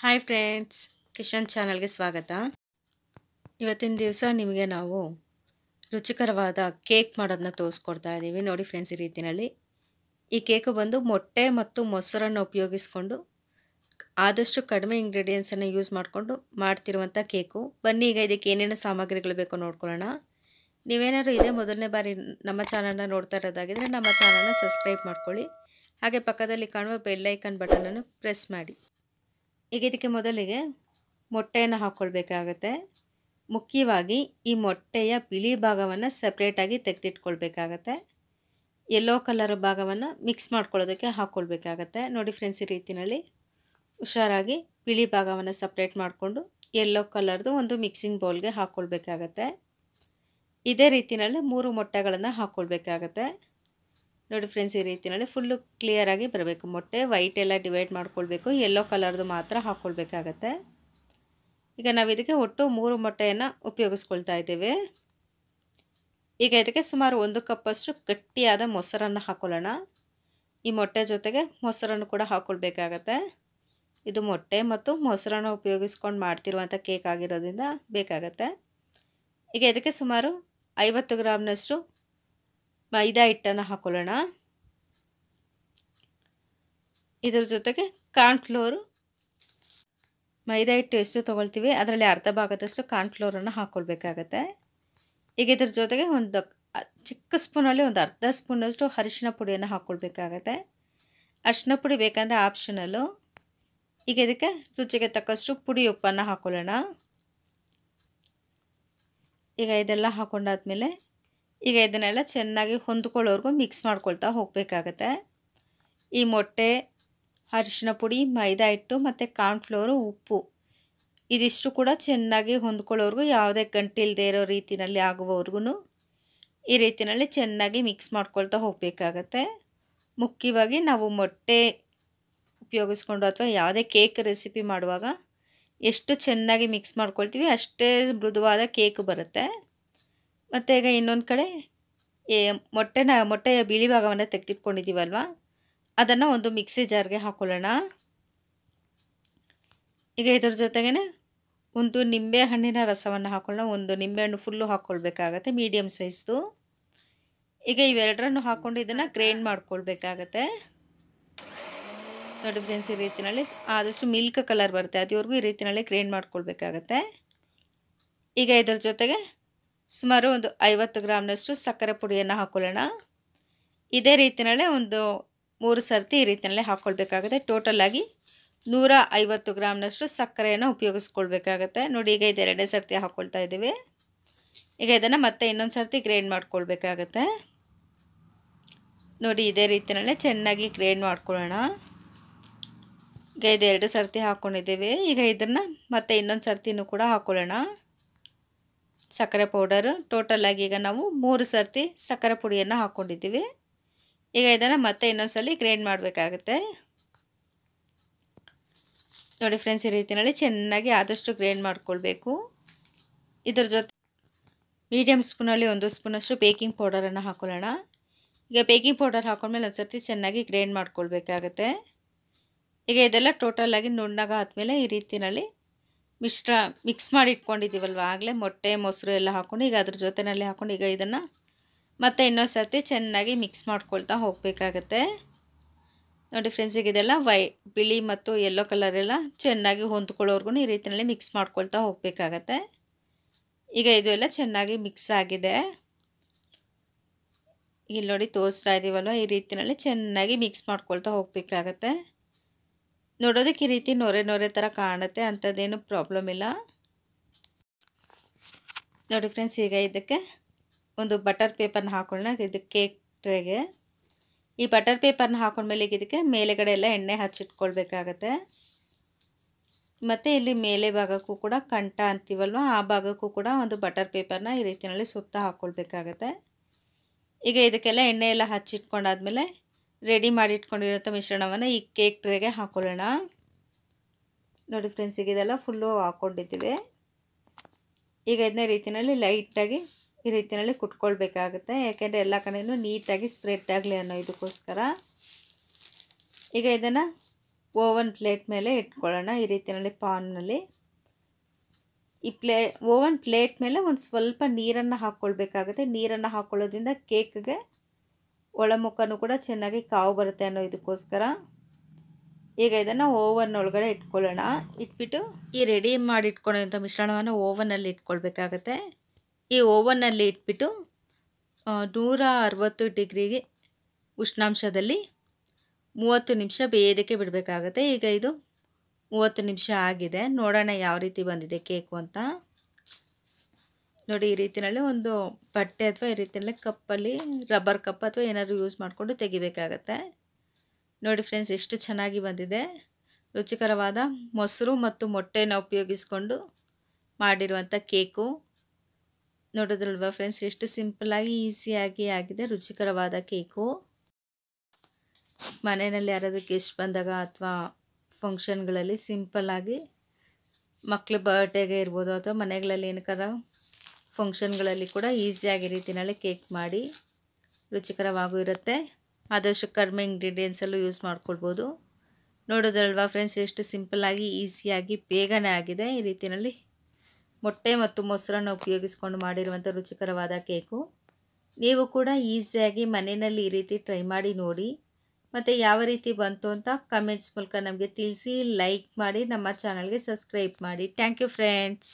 Hi friends, Kishan ಚಾನಲ್ಗೆ ಸ್ವಾಗತ. ಇವತ್ತಿನ ದಿವಸ ನಿಮಗೆ ನಾವು ರುಚಿಕರವಾದ ಕೇಕ್ ಮಾಡೋದನ್ನ ತೋರಿಸ್ಕೊಡ್ತಾ ಇದ್ದೀವಿ. ನೋಡಿ ಫ್ರೆಂಡ್ಸ್, ಈ ರೀತಿಯಲ್ಲಿ ಈ ಕೇಕು ಬಂದು ಮೊಟ್ಟೆ ಮತ್ತು ಮೊಸರನ್ನು ಉಪಯೋಗಿಸ್ಕೊಂಡು ಆದಷ್ಟು ಕಡಿಮೆ ಇಂಗ್ರೀಡಿಯೆಂಟ್ಸನ್ನು ಯೂಸ್ ಮಾಡಿಕೊಂಡು ಮಾಡ್ತಿರುವಂಥ ಕೇಕು. ಬನ್ನಿ ಈಗ ಇದಕ್ಕೆ ಏನೇನು ಸಾಮಗ್ರಿಗಳು ಬೇಕೋ ನೋಡ್ಕೊಳ್ಳೋಣ. ನೀವೇನಾದ್ರು ಇದೇ ಮೊದಲನೇ ಬಾರಿ ನಮ್ಮ ಚಾನಲ್ನ ನೋಡ್ತಾ ಇರೋದಾಗಿದ್ದರೆ ನಮ್ಮ ಚಾನಲ್ನ ಸಬ್ಸ್ಕ್ರೈಬ್ ಮಾಡ್ಕೊಳ್ಳಿ. ಹಾಗೆ ಪಕ್ಕದಲ್ಲಿ ಕಾಣುವ ಬೆಲ್ ಐಕನ್ ಬಟನನ್ನು ಪ್ರೆಸ್ ಮಾಡಿ. ಈಗ ಇದಕ್ಕೆ ಮೊದಲಿಗೆ ಮೊಟ್ಟೆಯನ್ನು ಹಾಕ್ಕೊಳ್ಬೇಕಾಗತ್ತೆ. ಮುಖ್ಯವಾಗಿ ಈ ಮೊಟ್ಟೆಯ ಬಿಳಿ ಭಾಗವನ್ನು ಸಪ್ರೇಟಾಗಿ ತೆಗೆದಿಟ್ಕೊಳ್ಬೇಕಾಗತ್ತೆ. ಯೆಲ್ಲೋ ಕಲರ್ ಭಾಗವನ್ನು ಮಿಕ್ಸ್ ಮಾಡ್ಕೊಳ್ಳೋದಕ್ಕೆ ಹಾಕ್ಕೊಳ್ಬೇಕಾಗತ್ತೆ. ನೋಡಿ ಫ್ರೆಂಡ್ಸ್, ಈ ರೀತಿಯಲ್ಲಿ ಹುಷಾರಾಗಿ ಬಿಳಿ ಭಾಗವನ್ನು ಸಪ್ರೇಟ್ ಮಾಡಿಕೊಂಡು ಯೆಲ್ಲೋ ಕಲರ್ದು ಒಂದು ಮಿಕ್ಸಿಂಗ್ ಬೌಲ್ಗೆ ಹಾಕ್ಕೊಳ್ಬೇಕಾಗತ್ತೆ. ಇದೇ ರೀತಿಯಲ್ಲಿ 3 ಮೊಟ್ಟೆಗಳನ್ನು ಹಾಕ್ಕೊಳ್ಬೇಕಾಗತ್ತೆ. ನೋಡಿ ಫ್ರೆಂಡ್ಸ್, ಈ ರೀತಿಯಲ್ಲಿ ಫುಲ್ಲು ಕ್ಲಿಯರಾಗಿ ಬರಬೇಕು. ಮೊಟ್ಟೆ ವೈಟ್ ಎಲ್ಲ ಡಿವೈಡ್ ಮಾಡ್ಕೊಳ್ಬೇಕು, ಯೆಲ್ಲೋ ಕಲರ್ದು ಮಾತ್ರ ಹಾಕ್ಕೊಳ್ಬೇಕಾಗತ್ತೆ. ಈಗ ನಾವು ಇದಕ್ಕೆ ಒಟ್ಟು 3 ಮೊಟ್ಟೆಯನ್ನು ಉಪಯೋಗಿಸ್ಕೊಳ್ತಾ ಇದ್ದೇವೆ. ಈಗ ಇದಕ್ಕೆ ಸುಮಾರು 1 ಕಪ್ಪಷ್ಟು ಗಟ್ಟಿಯಾದ ಮೊಸರನ್ನು ಹಾಕ್ಕೊಳ್ಳೋಣ. ಈ ಮೊಟ್ಟೆ ಜೊತೆಗೆ ಮೊಸರನ್ನು ಕೂಡ ಹಾಕ್ಕೊಳ್ಬೇಕಾಗತ್ತೆ. ಇದು ಮೊಟ್ಟೆ ಮತ್ತು ಮೊಸರನ್ನು ಉಪಯೋಗಿಸ್ಕೊಂಡು ಮಾಡ್ತಿರುವಂಥ ಕೇಕ್ ಆಗಿರೋದ್ರಿಂದ ಬೇಕಾಗತ್ತೆ. ಈಗ ಇದಕ್ಕೆ ಸುಮಾರು 50 ಗ್ರಾಮ್ನಷ್ಟು ಮೈದಾ ಹಿಟ್ಟನ್ನು ಹಾಕ್ಕೊಳ್ಳೋಣ. ಇದರ ಜೊತೆಗೆ ಕಾರ್ನ್ಫ್ಲೋರು, ಮೈದಾ ಹಿಟ್ಟು ಎಷ್ಟು ತೊಗೊಳ್ತೀವಿ ಅದರಲ್ಲಿ ಅರ್ಧ ಭಾಗದಷ್ಟು ಕಾರ್ನ್ಫ್ಲೋರನ್ನು ಹಾಕ್ಕೊಳ್ಬೇಕಾಗತ್ತೆ. ಈಗ ಇದ್ರ ಜೊತೆಗೆ ಒಂದು ಚಿಕ್ಕ ಸ್ಪೂನಲ್ಲಿ ಒಂದು ಅರ್ಧ ಸ್ಪೂನಷ್ಟು ಅರಿಶಿನ ಪುಡಿಯನ್ನು ಹಾಕ್ಕೊಳ್ಬೇಕಾಗತ್ತೆ. ಅರಿಶಿನ ಪುಡಿ ಬೇಕಂದರೆ ಆಪ್ಷನಲ್ಲು. ಈಗ ಇದಕ್ಕೆ ರುಚಿಗೆ ತಕ್ಕಷ್ಟು ಪುಡಿ ಉಪ್ಪನ್ನು ಹಾಕ್ಕೊಳ್ಳೋಣ. ಈಗ ಇದೆಲ್ಲ ಹಾಕ್ಕೊಂಡಾದ್ಮೇಲೆ ಈಗ ಇದನ್ನೆಲ್ಲ ಚೆನ್ನಾಗಿ ಹೊಂದ್ಕೊಳ್ಳೋವರೆಗೂ ಮಿಕ್ಸ್ ಮಾಡ್ಕೊಳ್ತಾ ಹೋಗಬೇಕಾಗತ್ತೆ. ಈ ಮೊಟ್ಟೆ, ಅರಿಶಿನ ಪುಡಿ, ಮೈದಾ ಹಿಟ್ಟು ಮತ್ತು ಕಾರ್ನ್ಫ್ಲೋರು, ಉಪ್ಪು ಇದಿಷ್ಟು ಕೂಡ ಚೆನ್ನಾಗಿ ಹೊಂದ್ಕೊಳ್ಳೋವರೆಗೂ, ಯಾವುದೇ ಗಂಟಿಲ್ಲದೆ ಇರೋ ರೀತಿಯಲ್ಲಿ ಆಗುವವರೆಗೂ ಈ ರೀತಿಯಲ್ಲಿ ಚೆನ್ನಾಗಿ ಮಿಕ್ಸ್ ಮಾಡ್ಕೊಳ್ತಾ ಹೋಗಬೇಕಾಗತ್ತೆ. ಮುಖ್ಯವಾಗಿ ನಾವು ಮೊಟ್ಟೆ ಉಪಯೋಗಿಸ್ಕೊಂಡು ಅಥವಾ ಯಾವುದೇ ಕೇಕ್ ರೆಸಿಪಿ ಮಾಡುವಾಗ ಎಷ್ಟು ಚೆನ್ನಾಗಿ ಮಿಕ್ಸ್ ಮಾಡ್ಕೊಳ್ತೀವಿ ಅಷ್ಟೇ ಮೃದುವಾದ ಕೇಕ್ ಬರುತ್ತೆ. ಮತ್ತು ಈಗ ಇನ್ನೊಂದು ಕಡೆ ಮೊಟ್ಟೆಯ ಬಿಳಿ ಭಾಗವನ್ನು ತೆಗೆದಿಟ್ಕೊಂಡಿದ್ದೀವಲ್ವ, ಅದನ್ನು ಒಂದು ಮಿಕ್ಸಿ ಜಾರ್ಗೆ ಹಾಕ್ಕೊಳ್ಳೋಣ. ಈಗ ಇದ್ರ ಜೊತೆಗೇ ಒಂದು ನಿಂಬೆ ಹಣ್ಣಿನ ರಸವನ್ನು ಹಾಕ್ಕೊಳ್ಳೋಣ. ಒಂದು ನಿಂಬೆಹಣ್ಣು ಫುಲ್ಲು ಹಾಕ್ಕೊಳ್ಬೇಕಾಗತ್ತೆ, ಮೀಡಿಯಮ್ ಸೈಜ್ದು. ಈಗ ಇವೆರಡರನ್ನು ಹಾಕ್ಕೊಂಡು ಇದನ್ನು ಗ್ರೈಂಡ್ ಮಾಡ್ಕೊಳ್ಬೇಕಾಗತ್ತೆ. ನೋಡಿ ಫ್ರೆಂಡ್ಸ್, ಈ ರೀತಿಯಲ್ಲಿ ಆದಷ್ಟು ಮಿಲ್ಕ್ ಕಲರ್ ಬರುತ್ತೆ ಅದುವರೆಗೂ ಈ ರೀತಿಯಲ್ಲಿ ಗ್ರೈಂಡ್ ಮಾಡ್ಕೊಳ್ಬೇಕಾಗತ್ತೆ. ಈಗ ಇದರ ಜೊತೆಗೆ ಸುಮಾರು ಒಂದು 50 ಗ್ರಾಮ್ನಷ್ಟು ಸಕ್ಕರೆ ಪುಡಿಯನ್ನು ಹಾಕ್ಕೊಳ್ಳೋಣ. ಇದೇ ರೀತಿಯಲ್ಲೇ ಒಂದು 3 ಸರ್ತಿ ಈ ರೀತಿಯಲ್ಲೇ ಹಾಕ್ಕೊಳ್ಬೇಕಾಗುತ್ತೆ. ಟೋಟಲಾಗಿ 150 ಗ್ರಾಮ್ನಷ್ಟು ಸಕ್ಕರೆಯನ್ನು ಉಪಯೋಗಿಸ್ಕೊಳ್ಬೇಕಾಗತ್ತೆ. ನೋಡಿ, ಈಗ ಇದು 2ನೇ ಸರ್ತಿ ಹಾಕ್ಕೊಳ್ತಾ ಇದ್ದೀವಿ. ಈಗ ಇದನ್ನು ಮತ್ತೆ ಇನ್ನೊಂದು ಸರ್ತಿ ಗ್ರೈಂಡ್ ಮಾಡ್ಕೊಳ್ಬೇಕಾಗತ್ತೆ. ನೋಡಿ, ಇದೇ ರೀತಿಯಲ್ಲೇ ಚೆನ್ನಾಗಿ ಗ್ರೈಂಡ್ ಮಾಡ್ಕೊಳ್ಳೋಣ. ಈಗ ಇದು 2 ಸರ್ತಿ ಹಾಕ್ಕೊಂಡಿದ್ದೀವಿ. ಈಗ ಇದನ್ನು ಮತ್ತೆ ಇನ್ನೊಂದು ಸರ್ತಿನೂ ಕೂಡ ಹಾಕ್ಕೊಳ್ಳೋಣ. ಸಕ್ಕರೆ ಪೌಡರು ಟೋಟಲಾಗಿ ಈಗ ನಾವು 3 ಸರ್ತಿ ಸಕ್ಕರೆ ಪುಡಿಯನ್ನು ಹಾಕ್ಕೊಂಡಿದ್ದೀವಿ. ಈಗ ಇದನ್ನು ಮತ್ತೆ ಇನ್ನೊಂದು ಸಲ ಗ್ರೈಂಡ್ ಮಾಡಬೇಕಾಗುತ್ತೆ. ನೋಡಿ ಫ್ರೆಂಡ್ಸ್, ಈ ರೀತಿಯಲ್ಲಿ ಚೆನ್ನಾಗಿ ಆದಷ್ಟು ಗ್ರೈಂಡ್ ಮಾಡ್ಕೊಳ್ಬೇಕು. ಇದ್ರ ಜೊತೆ ಮೀಡಿಯಮ್ ಸ್ಪೂನಲ್ಲಿ 1 ಸ್ಪೂನಷ್ಟು ಬೇಕಿಂಗ್ ಪೌಡರನ್ನು ಹಾಕ್ಕೊಳ್ಳೋಣ. ಈಗ ಬೇಕಿಂಗ್ ಪೌಡರ್ ಹಾಕೊಂಡ್ಮೇಲೆ ಒಂದು ಸರ್ತಿ ಚೆನ್ನಾಗಿ ಗ್ರೈಂಡ್ ಮಾಡ್ಕೊಳ್ಬೇಕಾಗತ್ತೆ. ಈಗ ಇದೆಲ್ಲ ಟೋಟಲಾಗಿ ನುಣ್ಣಗೆ ಆದಮೇಲೆ ಈ ರೀತಿಯಲ್ಲಿ ಮಿಕ್ಸ್ ಮಾಡಿ ಇಟ್ಕೊಂಡಿದ್ದೀವಲ್ವ ಆಗಲೇ ಮೊಟ್ಟೆ, ಮೊಸರು ಎಲ್ಲ ಹಾಕ್ಕೊಂಡು ಈಗ ಅದ್ರ ಜೊತೆಯಲ್ಲಿ ಹಾಕ್ಕೊಂಡು ಈಗ ಇದನ್ನು ಮತ್ತೆ ಇನ್ನೊಂದು ಸರ್ತಿ ಚೆನ್ನಾಗಿ ಮಿಕ್ಸ್ ಮಾಡ್ಕೊಳ್ತಾ ಹೋಗಬೇಕಾಗತ್ತೆ. ನೋಡಿ ಫ್ರೆಂಡ್ಸ್, ಈಗ ಇದೆಲ್ಲ ಬಿಳಿ ಮತ್ತು ಯೆಲ್ಲೋ ಕಲರ್ ಎಲ್ಲ ಚೆನ್ನಾಗಿ ಹೊಂದ್ಕೊಳ್ಳೋವರೆಗೂ ಈ ರೀತಿಯಲ್ಲಿ ಮಿಕ್ಸ್ ಮಾಡ್ಕೊಳ್ತಾ ಹೋಗಬೇಕಾಗತ್ತೆ. ಈಗ ಇದು ಎಲ್ಲ ಚೆನ್ನಾಗಿ ಮಿಕ್ಸ್ ಆಗಿದೆ. ಇಲ್ಲಿ ನೋಡಿ ತೋರಿಸ್ತಾ ಇದ್ದೀವಲ್ವ, ಈ ರೀತಿಯಲ್ಲಿ ಚೆನ್ನಾಗಿ ಮಿಕ್ಸ್ ಮಾಡ್ಕೊಳ್ತಾ ಹೋಗಬೇಕಾಗತ್ತೆ. ನೋಡೋದಕ್ಕೆ ಈ ರೀತಿ ನೊರೆ ಥರ ಕಾಣುತ್ತೆ, ಅಂಥದ್ದೇನು ಪ್ರಾಬ್ಲಮ್ ಇಲ್ಲ. ನೋಡಿ ಫ್ರೆಂಡ್ಸ್, ಈಗ ಇದಕ್ಕೆ ಒಂದು ಬಟರ್ ಪೇಪರ್ನ ಹಾಕೊಳ್ಳೋಣ. ಇದಕ್ಕೆ ಕೇಕ್ ಟ್ರೇಗೆ ಈ ಬಟರ್ ಪೇಪರ್ನ ಹಾಕೊಂಡ್ಮೇಲೆ ಈಗ ಇದಕ್ಕೆ ಮೇಲೆಗಡೆ ಎಲ್ಲ ಎಣ್ಣೆ ಹಚ್ಚಿಟ್ಕೊಳ್ಬೇಕಾಗತ್ತೆ. ಮತ್ತು ಇಲ್ಲಿ ಮೇಲೆ ಭಾಗಕ್ಕೂ ಕೂಡ ಕಂಠ ಅಂತೀವಲ್ವ, ಆ ಭಾಗಕ್ಕೂ ಕೂಡ ಒಂದು ಬಟರ್ ಪೇಪರ್ನ ಈ ರೀತಿಯಲ್ಲಿ ಸುತ್ತ ಹಾಕ್ಕೊಳ್ಬೇಕಾಗತ್ತೆ. ಈಗ ಇದಕ್ಕೆಲ್ಲ ಎಣ್ಣೆ ಎಲ್ಲ ಹಚ್ಚಿಟ್ಕೊಂಡಾದ್ಮೇಲೆ ರೆಡಿ ಮಾಡಿ ಇಟ್ಕೊಂಡಿರೋಂಥ ಮಿಶ್ರಣವನ್ನು ಈ ಕೇಕ್ ಟ್ರೇಗೆ ಹಾಕ್ಕೊಳ್ಳೋಣ. ನೋಡಿ ಫ್ರೆಂಡ್ಸ್, ಈಗ ಇದೆಲ್ಲ ಫುಲ್ಲು ಹಾಕ್ಕೊಂಡಿದ್ದೀವಿ. ಈಗ ಇದನ್ನ ರೀತಿಯಲ್ಲಿ ಲೈಟಾಗಿ ಈ ರೀತಿಯಲ್ಲಿ ಕುಟ್ಕೊಳ್ಬೇಕಾಗುತ್ತೆ, ಯಾಕೆಂದರೆ ಎಲ್ಲ ಕಡೆಯೂ ನೀಟಾಗಿ ಸ್ಪ್ರೆಡ್ ಆಗಲಿ ಅನ್ನೋ ಇದಕ್ಕೋಸ್ಕರ. ಈಗ ಇದನ್ನು ಓವನ್ ಪ್ಲೇಟ್ ಮೇಲೆ ಇಟ್ಕೊಳ್ಳೋಣ. ಈ ರೀತಿಯಲ್ಲಿ ಪಾನ್ನಲ್ಲಿ ಈ ಓವನ್ ಪ್ಲೇಟ್ ಮೇಲೆ ಒಂದು ಸ್ವಲ್ಪ ನೀರನ್ನು ಹಾಕ್ಕೊಳ್ಬೇಕಾಗುತ್ತೆ. ನೀರನ್ನು ಹಾಕ್ಕೊಳ್ಳೋದ್ರಿಂದ ಕೇಕ್ಗೆ ಒಳಮುಖನೂ ಕೂಡ ಚೆನ್ನಾಗಿ ಕಾವು ಬರುತ್ತೆ ಅನ್ನೋ ಇದಕ್ಕೋಸ್ಕರ. ಈಗ ಇದನ್ನು ಓವನ್ ಒಳಗಡೆ ಇಟ್ಕೊಳ್ಳೋಣ. ಇಟ್ಬಿಟ್ಟು ಈ ರೆಡಿ ಮಾಡಿ ಇಟ್ಕೊಳ್ಳೋಂಥ ಮಿಶ್ರಣವನ್ನು ಓವನಲ್ಲಿ ಇಟ್ಕೊಳ್ಬೇಕಾಗತ್ತೆ. ಈ ಓವನ್ನಲ್ಲಿ ಇಟ್ಬಿಟ್ಟು 160 ಡಿಗ್ರಿಗೆ ಉಷ್ಣಾಂಶದಲ್ಲಿ 30 ನಿಮಿಷ ಬೇಯೋದಕ್ಕೆ ಬಿಡಬೇಕಾಗತ್ತೆ. ಈಗ ಇದು 30 ನಿಮಿಷ ಆಗಿದೆ. ನೋಡೋಣ ಯಾವ ರೀತಿ ಬಂದಿದೆ ಕೇಕು ಅಂತ. ನೋಡಿ, ಈ ರೀತಿಯಲ್ಲಿ ಒಂದು ಬಟ್ಟೆ ಅಥವಾ ಈ ರೀತಿಯಲ್ಲಿ ಕಪ್ಪಲ್ಲಿ ರಬ್ಬರ್ ಕಪ್ ಅಥವಾ ಏನಾದರೂ ಯೂಸ್ ಮಾಡಿಕೊಂಡು ತೆಗಿಬೇಕಾಗತ್ತೆ. ನೋಡಿ ಫ್ರೆಂಡ್ಸ್, ಎಷ್ಟು ಚೆನ್ನಾಗಿ ಬಂದಿದೆ. ರುಚಿಕರವಾದ ಮೊಸರು ಮತ್ತು ಮೊಟ್ಟೆನ ಉಪಯೋಗಿಸ್ಕೊಂಡು ಮಾಡಿರುವಂಥ ಕೇಕು. ನೋಡೋದ್ರಲ್ವಾ ಫ್ರೆಂಡ್ಸ್, ಎಷ್ಟು ಸಿಂಪಲ್ಲಾಗಿ ಈಸಿಯಾಗಿ ಆಗಿದೆ ರುಚಿಕರವಾದ ಕೇಕು. ಮನೆಯಲ್ಲಿ ಯಾರಾದರೂ ಗೆಸ್ಟ್ ಬಂದಾಗ ಅಥವಾ ಫಂಕ್ಷನ್ಗಳಲ್ಲಿ ಸಿಂಪಲ್ಲಾಗಿ ಮಕ್ಕಳ ಬರ್ಡೇಗೆ ಇರ್ಬೋದು ಅಥವಾ ಮನೆಗಳಲ್ಲಿ ಏನಕ್ಕಾರ ಫಂಕ್ಷನ್ಗಳಲ್ಲಿ ಕೂಡ ಈಸಿಯಾಗಿ ರೀತಿಯಲ್ಲಿ ಕೇಕ್ ಮಾಡಿ ರುಚಿಕರವಾಗೂ ಇರುತ್ತೆ. ಆದಷ್ಟು ಕಡಿಮೆ ಇಂಗ್ರೀಡಿಯೆಂಟ್ಸಲ್ಲೂ ಯೂಸ್ ಮಾಡ್ಕೊಳ್ಬೋದು. ನೋಡೋದ್ರಲ್ವಾ ಫ್ರೆಂಡ್ಸ್, ಎಷ್ಟು ಸಿಂಪಲ್ಲಾಗಿ ಈಸಿಯಾಗಿ ಬೇಗನೆ ಆಗಿದೆ. ಈ ರೀತಿಯಲ್ಲಿ ಮೊಟ್ಟೆ ಮತ್ತು ಮೊಸರನ್ನು ಉಪಯೋಗಿಸ್ಕೊಂಡು ಮಾಡಿರುವಂಥ ರುಚಿಕರವಾದ ಕೇಕು. ನೀವು ಕೂಡ ಈಸಿಯಾಗಿ ಮನೆಯಲ್ಲಿ ಈ ರೀತಿ ಟ್ರೈ ಮಾಡಿ ನೋಡಿ. ಮತ್ತು ಯಾವ ರೀತಿ ಬಂತು ಅಂತ ಕಮೆಂಟ್ಸ್ ಮೂಲಕ ನಮಗೆ ತಿಳಿಸಿ. ಲೈಕ್ ಮಾಡಿ, ನಮ್ಮ ಚಾನಲ್ಗೆ ಸಬ್ಸ್ಕ್ರೈಬ್ ಮಾಡಿ. Thank you friends.